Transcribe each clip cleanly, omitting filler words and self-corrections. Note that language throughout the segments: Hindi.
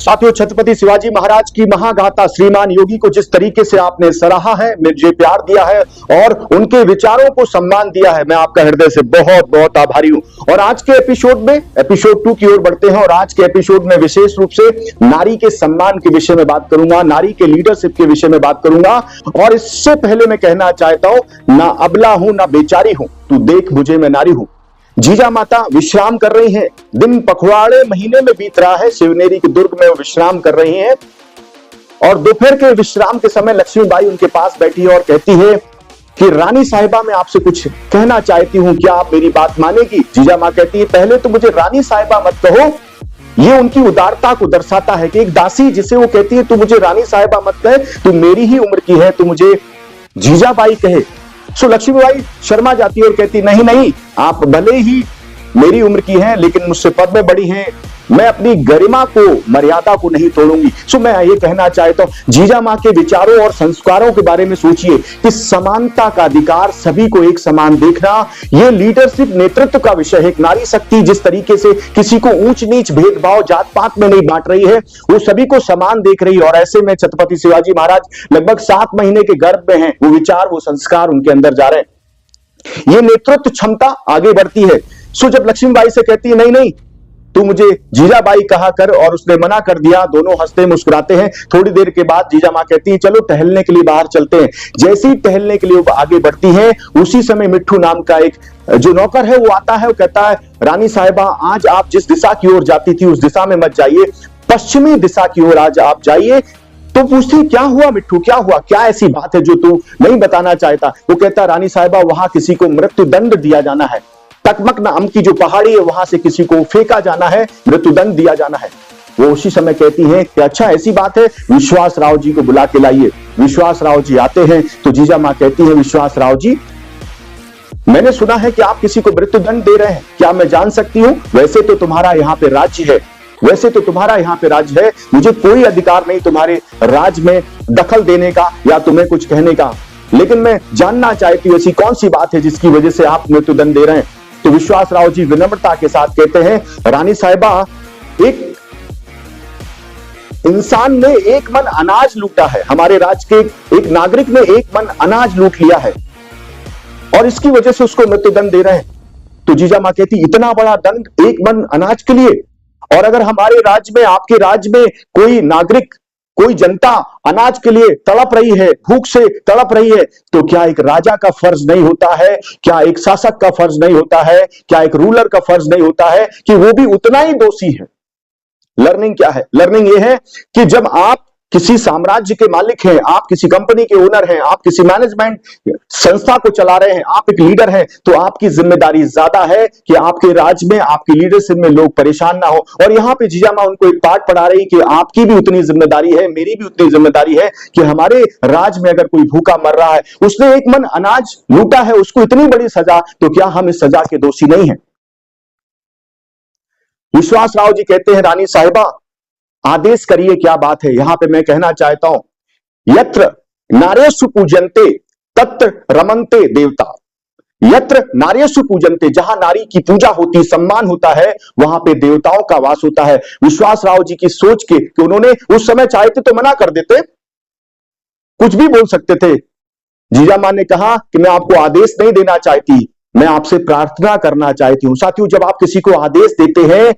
साथियों, छत्रपति शिवाजी महाराज की महागाथा श्रीमान योगी को जिस तरीके से आपने सराहा है, मुझे प्यार दिया है और उनके विचारों को सम्मान दिया है, मैं आपका हृदय से बहुत बहुत आभारी हूं। और आज के एपिसोड में एपिसोड 2 की ओर बढ़ते हैं और आज के एपिसोड में विशेष रूप से नारी के सम्मान के विषय में बात करूंगा, नारी के लीडरशिप के विषय में बात करूंगा। और इससे पहले मैं कहना चाहता हूं, ना अबला हूं ना बेचारी हूं, तू देख मुझे मैं नारी हूं। जीजा माता विश्राम कर रही हैं, दिन पखवाड़े महीने में बीत रहा है, शिवनेरी के दुर्ग में वो विश्राम कर रही हैं और दोपहर के विश्राम के समय लक्ष्मीबाई उनके पास बैठी है और कहती है कि रानी साहिबा मैं आपसे कुछ कहना चाहती हूं, क्या आप मेरी बात मानेगी? जीजा मां कहती है पहले तो मुझे रानी साहिबा मत कहो, ये उनकी उदारता को दर्शाता है कि एक दासी जिसे वो कहती है तू मुझे रानी साहिबा मत कहे, तू मेरी ही उम्र की है, तू मुझे जीजाबाई कहे। सो लक्ष्मीबाई शर्मा जाती है और कहती नहीं नहीं, आप भले ही मेरी उम्र की हैं लेकिन मुझसे पद में बड़ी हैं, मैं अपनी गरिमा को मर्यादा को नहीं तोड़ूंगी। सो मैं ये कहना चाहता हूं, जीजा मां के विचारों और संस्कारों के बारे में सोचिए कि समानता का अधिकार, सभी को एक समान देखना, ये लीडरशिप नेतृत्व का विषय है। एक नारी शक्ति जिस तरीके से किसी को ऊंच नीच भेदभाव जात पात में नहीं बांट रही है, वो सभी को समान देख रही है। और ऐसे में छत्रपति शिवाजी महाराज लगभग 7 महीने के गर्भ में हैं, वो विचार वो संस्कार उनके अंदर जा रहे हैं, ये नेतृत्व क्षमता आगे बढ़ती है। सो जब लक्ष्मीबाई से कहती है नहीं नहीं तू मुझे जीजाबाई कहा कर, और उसने मना कर दिया, दोनों हंसते मुस्कुराते हैं। थोड़ी देर के बाद जीजा मां कहती है चलो टहलने के लिए बाहर चलते हैं। जैसे ही टहलने के लिए वो आगे बढ़ती हैं, उसी समय मिट्ठू नाम का एक जो नौकर है वो आता है, वो कहता है रानी साहिबा आज आप जिस दिशा की ओर जाती थी उस दिशा में मत जाइए, पश्चिमी दिशा की ओर आज आप जाइए। तो पूछती क्या हुआ मिट्ठू, क्या हुआ, क्या ऐसी बात है जो तू नहीं बताना चाहता? वो कहता रानी साहिबा वहां किसी को मृत्यु दंड दिया जाना है, टकमक नाम की जो पहाड़ी है वहां से किसी को फेंका जाना है, मृत्युदंड दिया जाना है। वो उसी समय कहती हैं कि अच्छा ऐसी बात है, विश्वास राव जी को बुला के लाइए। विश्वास राव जी आते हैं तो जीजा मां कहती है विश्वास राव जी मैंने सुना है कि आप किसी को मृत्युदंड दे रहे हैं, क्या मैं जान सकती हूं? वैसे तो तुम्हारा यहाँ पे राज्य है, वैसे तो तुम्हारा यहाँ पे राज्य है, मुझे कोई अधिकार नहीं तुम्हारे राज्य में दखल देने का या तुम्हें कुछ कहने का, लेकिन मैं जानना चाहती हूं ऐसी कौन सी बात है जिसकी वजह से आप मृत्युदंड दे रहे हैं? तो विश्वास राव जी विनम्रता के साथ कहते हैं रानी साहिबा एक इंसान ने एक मन अनाज लूटा है, हमारे राज्य के एक नागरिक ने एक मन अनाज लूट लिया है और इसकी वजह से उसको मृत्युदंड दे रहे हैं। तो जीजा मां कहती इतना बड़ा दंड एक मन अनाज के लिए? और अगर हमारे राज्य में, आपके राज्य में कोई नागरिक, कोई जनता अनाज के लिए तड़प रही है, भूख से तड़प रही है, तो क्या एक राजा का फर्ज नहीं होता है, क्या एक शासक का फर्ज नहीं होता है, क्या एक रूलर का फर्ज नहीं होता है कि वो भी उतना ही दोषी है? लर्निंग क्या है? लर्निंग ये है कि जब आप किसी साम्राज्य के मालिक हैं, आप किसी कंपनी के ओनर हैं, आप किसी मैनेजमेंट संस्था को चला रहे हैं, आप एक लीडर हैं, तो आपकी जिम्मेदारी ज्यादा है कि आपके राज्य में, आपकी लीडरशिप में लोग परेशान ना हो। और यहां पे जीजा मां उनको एक पाठ पढ़ा रही कि आपकी भी उतनी जिम्मेदारी है, मेरी भी उतनी जिम्मेदारी है कि हमारे राज्य में अगर कोई भूखा मर रहा है, उसने एक मन अनाज लूटा है, उसको इतनी बड़ी सजा, तो क्या हम इस सजा के दोषी नहीं है? विश्वास राव जी कहते हैं रानी साहिबा आदेश करिए, क्या बात है? यहां पे मैं कहना चाहता हूं यत्र नारेषु पूजन्ते तत्र रमन्ते देवता। यत्र नारेषु पूजन्ते, जहां नारी की पूजा होती, सम्मान होता है, वहां पे देवताओं का वास होता है। विश्वास राव जी की सोच के कि उन्होंने उस समय चाहते तो मना कर देते, कुछ भी बोल सकते थे। जीजा मां ने कहा कि मैं आपको आदेश नहीं देना चाहती, मैं आपसे प्रार्थना करना चाहती हूं। साथियों, जब आप किसी को आदेश देते हैं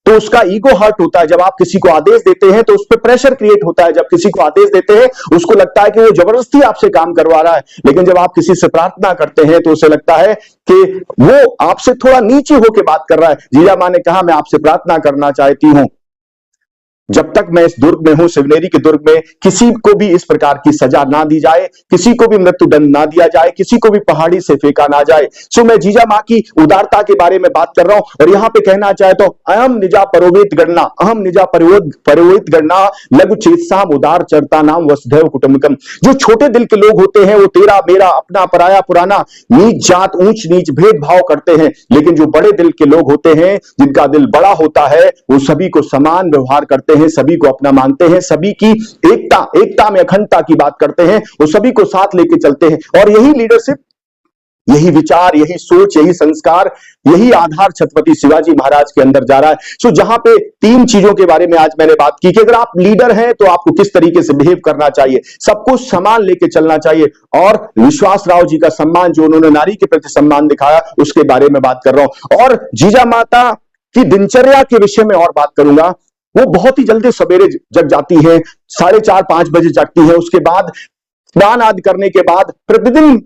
तो उसका ईगो हर्ट होता है, जब आप किसी को आदेश देते हैं तो उस पर प्रेशर क्रिएट होता है, जब किसी को आदेश देते हैं उसको लगता है कि वो जबरदस्ती आपसे काम करवा रहा है। लेकिन जब आप किसी से प्रार्थना करते हैं तो उसे लगता है कि वो आपसे थोड़ा नीचे होकर बात कर रहा है। जीजा मां ने कहा मैं आपसे प्रार्थना करना चाहती हूं, जब तक मैं इस दुर्ग में हूं, शिवनेरी के दुर्ग में, किसी को भी इस प्रकार की सजा ना दी जाए, किसी को भी मृत्युदंड ना दिया जाए, किसी को भी पहाड़ी से फेंका ना जाए। सो मैं जीजा मां की उदारता के बारे में बात कर रहा हूं और यहां पे कहना चाहता हूं अहम निजा परोवेत गणना, अहम निजा परोवेत गणना लघु चेतसाम उदार चरता नाम वसुधैव कुटुंबकम। जो छोटे दिल के लोग होते हैं वो तेरा मेरा, अपना पराया पुराना, नीच जात ऊंच नीच भेदभाव करते हैं, लेकिन जो बड़े दिल के लोग होते हैं, जिनका दिल बड़ा होता है, वो सभी को समान व्यवहार करते हैं, सभी को अपना मानते हैं, सभी की एकता में अखंडता की बात करते हैं, वो सभी को साथ लेके चलते हैं। और यही लीडरशिप यही विचार, यही सोच, यही संस्कार, यही आधार छत्रपति शिवाजी महाराज के अंदर जा रहा है। सो जहां पे तीन चीजों के बारे में आज मैंने बात की कि अगर आप लीडर हैं तो आपको किस तरीके से बिहेव करना चाहिए, सबको समान लेके चलना चाहिए, और विश्वास राव जी का सम्मान, जो उन्होंने नारी के प्रति सम्मान दिखाया, उसके बारे में बात कर रहा हूं। और जीजा माता की दिनचर्या के विषय में और बात करूंगा। वो बहुत ही जल्दी सवेरे जग जाती है, 4:30-5 बजे जगती है, उसके बाद स्नान आदि करने के बाद प्रतिदिन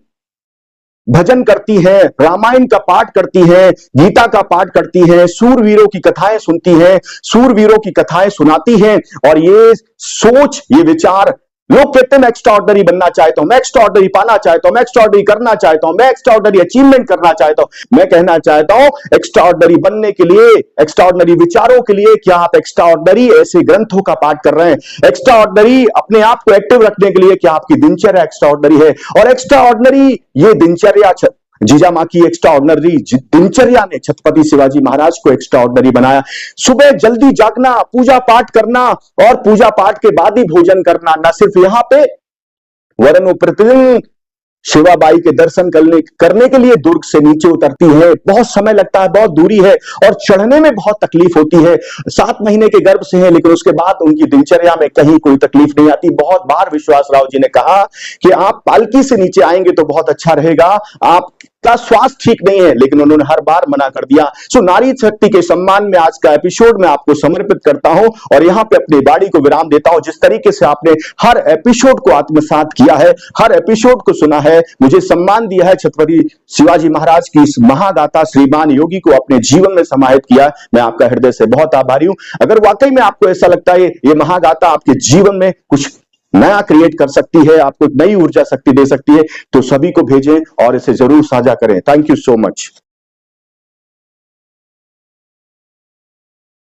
भजन करती है, रामायण का पाठ करती है, गीता का पाठ करती है, सूरवीरों की कथाएं सुनती है, सूरवीरों की कथाएं सुनाती है। और ये सोच, ये विचार, लोग कहते हैं मैं एक्स्ट्राऑर्डिनरी बनना चाहता हूं, मैं एक्स्ट्राऑर्डिनरी पाना चाहता हूं, मैं एक्स्ट्राऑर्डिनरी करना चाहता हूं, मैं एक्स्ट्राऑर्डिनरी अचीवमेंट करना चाहता हूं। मैं कहना चाहता हूं, एक्स्ट्राऑर्डिनरी बनने के लिए, एक्स्ट्राऑर्डिनरी विचारों के लिए क्या आप एक्स्ट्राऑर्डिनरी ऐसे ग्रंथों का पाठ कर रहे हैं? एक्स्ट्राऑर्डिनरी अपने आप को एक्टिव रखने के लिए क्या आपकी दिनचर्या एक्स्ट्राऑर्डिनरी है? और एक्स्ट्राऑर्डिनरी ये दिनचर्या, जीजा मां की एक्स्ट्राऑर्डिनरी दिनचर्या ने छत्रपति शिवाजी महाराज को एक्स्ट्राऑर्डिनरी बनाया। सुबह जल्दी जागना, पूजा पाठ करना, और पूजा पाठ के बाद ही भोजन करना। न सिर्फ यहां पे, वरन वो प्रतिदिन शिवाबाई के दर्शन करने के लिए दुर्ग से नीचे उतरती है। बहुत समय लगता है, बहुत दूरी है, और चढ़ने में बहुत तकलीफ होती है। 7 महीने के गर्भ से है, लेकिन उसके बाद उनकी दिनचर्या में कहीं कोई तकलीफ नहीं आती। बहुत बार विश्वास राव जी ने कहा कि आप पालकी से नीचे आएंगे तो बहुत अच्छा रहेगा, आपका स्वास्थ्य ठीक नहीं है, लेकिन उन्होंने हर बार मना कर दिया। सो नारी शक्ति के सम्मान में आज का एपिसोड मैं आपको समर्पित करता हूं, और यहां पे अपनी वाणी को विराम देता हूं। जिस तरीके से आपने हर एपिसोड को आत्मसात किया है, हर एपिसोड को सुना है, मुझे सम्मान दिया है, छत्रपति शिवाजी महाराज की इस महागाथा श्रीमान योगी को अपने जीवन में समाहित किया, मैं आपका हृदय से बहुत आभारी हूं। अगर वाकई में आपको ऐसा लगता है ये महागाथा आपके जीवन में कुछ नया क्रिएट कर सकती है, आपको नई ऊर्जा शक्ति दे सकती है, तो सभी को भेजें और इसे जरूर साझा करें। Thank you so much.